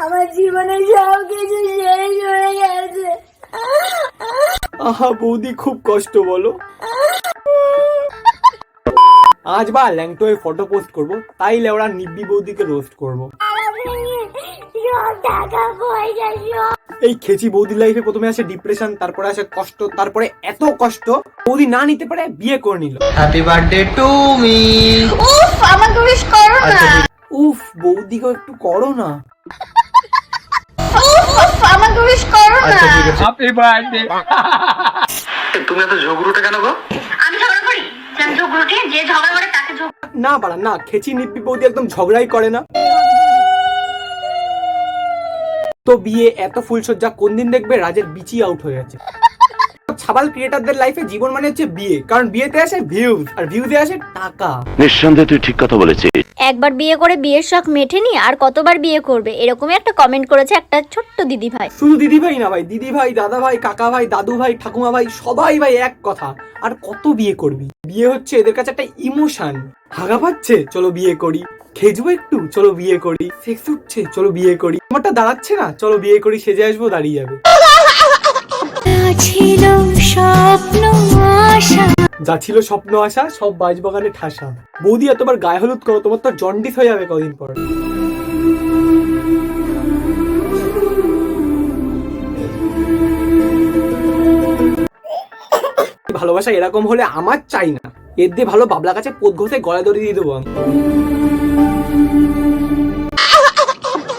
আমার জীবনে সব কিছু শেষ হয়ে গেছে। আহা বৌদি খুব কষ্ট বলো। আজ বা ল্যাংটো ফটো পোস্ট করবো, তাই লেওড়া নিব্বি বৌদিকে রোস্ট করবো। এই খেচি বৌদির লাইফে প্রথমে আসে ডিপ্রেশন, তারপরে আসে কষ্ট, তারপরে এত কষ্ট বৌদি না নিতে পারে বিয়ে করে নিল। Happy birthday to me. উফ, আমাকে উইশ করো না। উফ, বৌদিকে একটু করো না। উফ, আমাকে উইশ করো না। Happy birthday. তুমি এত ঝগড়ুটে কেন গো? আমি ঝগড়া করি? আমি ঝগড়ুটে, যে ঝগড়া করে তাকে না বাড়া না, খেচি নিব্বি বৌদি একদম ঝগড়াই করে না। তো বিয়ে এত ফুলসজ্জা কোন দিন দেখবে রাজের বিচি আউট হয়ে গেছে। ছাবাল ক্রিয়েটারদের লাইফে জীবন মানে হচ্ছে বিয়ে, কারণ বিয়েতে আসে ভিউজ আর ভিউজে আসে টাকা। নিঃসন্দেহে তুই ঠিক কথা বলেছিস। একবার বিয়ে করে বিয়ের শখ মেটেনি, আর কতবার বিয়ে করবে, এরকমই একটা কমেন্ট করেছে একটা ছোট্ট দিদি ভাই। শুধু দিদি ভাই না ভাই, দিদি ভাই, দাদা ভাই, কাকা ভাই, দাদু ভাই, ঠাকুমা ভাই, সবাই ভাই এক কথা। আর কত বিয়ে করবি? বিয়ে হচ্ছে এদের কাছে একটা ইমোশন। হাগা পাচ্ছে, চলো বিয়ে করি। খেজবো একটু, চলো বিয়ে করি। সেক্স উঠছে, চলো বিয়ে করি। আমারটা দাঁড়াচ্ছে না, চলো বিয়ে করি। সেজে আসবো, দাঁড়িয়ে যাবে। যা ছিল স্বপ্ন আশা সব বাজবাগানে ঠাসা। বৌদি এতবার গায়ে হলুদ করো, তোমার তো জন্ডিস হয়ে যাবে কদিন পর। ভালোবাসা এরকম হলে আমার চাই না। এর দিয়ে ভালো বাবলা কাছে পোদ ঘষে গলায় দড়ি দিয়ে দেবো আমি।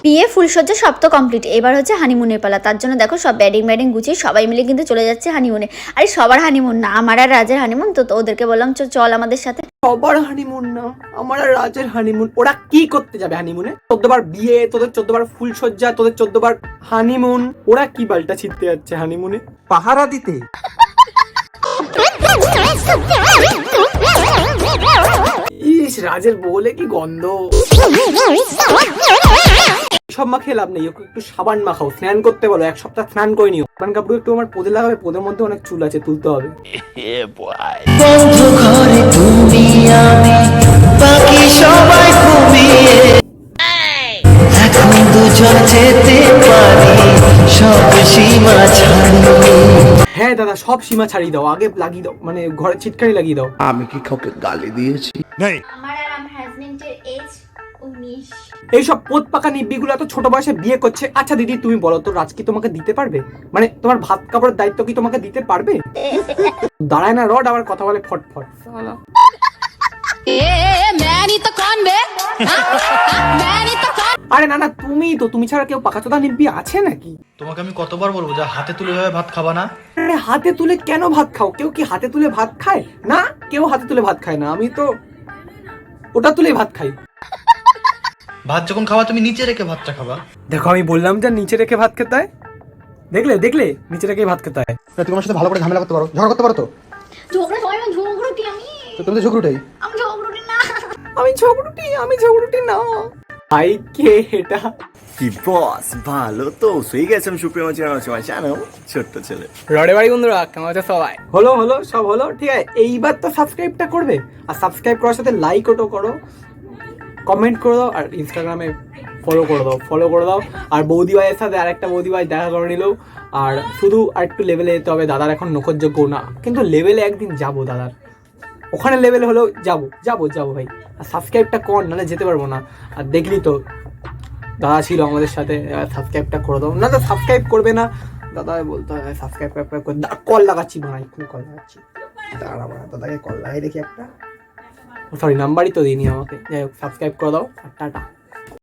বিয়ে ফুলসজ্জা সব তো কমপ্লিট, এবার হচ্ছে হানিমুনের পালা। তার জন্য দেখো সব ব্যাডিং গুছিয়ে সবাই মিলে কিন্তু চলে যাচ্ছে হানিমুনে। আরে সবার হানিমুন না, আমার আর রাজের হানিমুন। তো ওদেরকে বললাম চল আমাদের সাথে। সবার হানিমুন না, আমার আর রাজের হানিমুন। ওরা কি করতে যাবে হানিমুনে? 14 বার বিয়ে, তোদের 14 বার ফুলসজ্জা, তোদের 14 বার হানিমুন। ওরা কি বালটা ছিটতে যাচ্ছে হানিমুনে? পাহারা দিতে। ইস, রাজের বলে কি গন্ধ। সব মাখিয়ে লাভ নেই, ওকে একটু সাবান মাখাও, স্নান করতে বলো। 1 সপ্তাহ স্নান করে নিও। সাবান কাপড় একটু আমার পোদে লাগাবে, পোদের মধ্যে অনেক চুল আছে, তুলতে হবে। বন্ধু ঘরে তুমি আমি বাকি সবাই ঘুমিয়ে, এখন দুজন যেতে পারি সব সীমা ছাড়িয়ে। হ্যাঁ দাদা, সব সীমা ছাড়িয়ে দাও, আগে লাগিয়ে দাও, মানে ঘরে ছিটকারি লাগিয়ে দাও। আমি কি কাউকে গালি দিয়েছি? আমার আর আমার হাজবেন্ডের এজ 19। এইসব পোত পাকা নিব্বিগুলো এত ছোট বয়সে বিয়ে করছে। আচ্ছা দিদি তুমি বলো তো, রাজ কি তোমাকে দিতে পারবে? মানে তোমার ভাত কাপড়ের দায়িত্ব কি তোমাকে দিতে পারবে? দাঁড়ায় না রড, আবার কথা বলে ফটফট। আরে না না, তুমি ছাড়া কেউ পাকাচোদা নিব্বি আছে নাকি? তোমাকে আমি কতবার বলবো যে হাতে তুলে ভাবে ভাত খাবা না? আরে হাতে তুলে কেন ভাত খাও? কেউ কি হাতে তুলে ভাত খায় না? কেউ হাতে তুলে ভাত খায় না। আমি তো ওটা তুলে ভাত খাই। ভাত যখন খাওয়া তুমি নিচে রেখে ভাতটা খাবা। দেখো আমি বললাম যে নিচে রেখে ভাত খেতে হয়। দেখলে নিচে রেখে ভাত খেতে হয়। তুমি আমার সাথে ভালো করে ঝামেলা করতে পারো, ঝগড়া করতে পারো তো? ঝগড়া হয় না, ঝগড়ুটি আমি। তো তুমি তো ঝগড়ুটাই। আমি ঝগড়ুটি না। আমি ঝগড়ুটি না। ভাই কে এটা? কি বস, ভালো তো শুয়ে গেছেন সুপ্রিম সময় জানো, ছোট্ট ছেলে। রডে বাড়ি বন্ধুরা, কেমন আছে সবাই? হলো সব হলো, ঠিক আছে। এইবার তো সাবস্ক্রাইবটা করবে, আর সাবস্ক্রাইব করার সাথে লাইক ওটো করো, কমেন্ট করে দাও, আর ইনস্টাগ্রামে ফলো করে দাও। আর বৌদি ভাইয়ের সাথে আরেকটা বৌদি ভাই দেখা করে নিল। আর শুধু আর একটু লেভেলে যেতে হবে। দাদার এখন নখযোগ্য না, কিন্তু লেভেলে একদিন যাবো দাদার। ওখানে লেভেলে হলেও যাবো ভাই। আর সাবস্ক্রাইবটা কর, নাহলে যেতে পারবো না। আর দেখলি তো দাদা ছিল আমাদের সাথে, সাবস্ক্রাইবটা করে দাও। না তো সাবস্ক্রাইব করবে না, দাদা বলতে হয় সাবস্ক্রাইব করে। কল লাগাচ্ছি ভাই, কল লাগাচ্ছি। দাদাকে কল লাগাই দেখি একটা। সরি, নাম্বারই তো দিইনি আমাকে। যাই হোক, সাবস্ক্রাইব করে দাও। আর টাটা।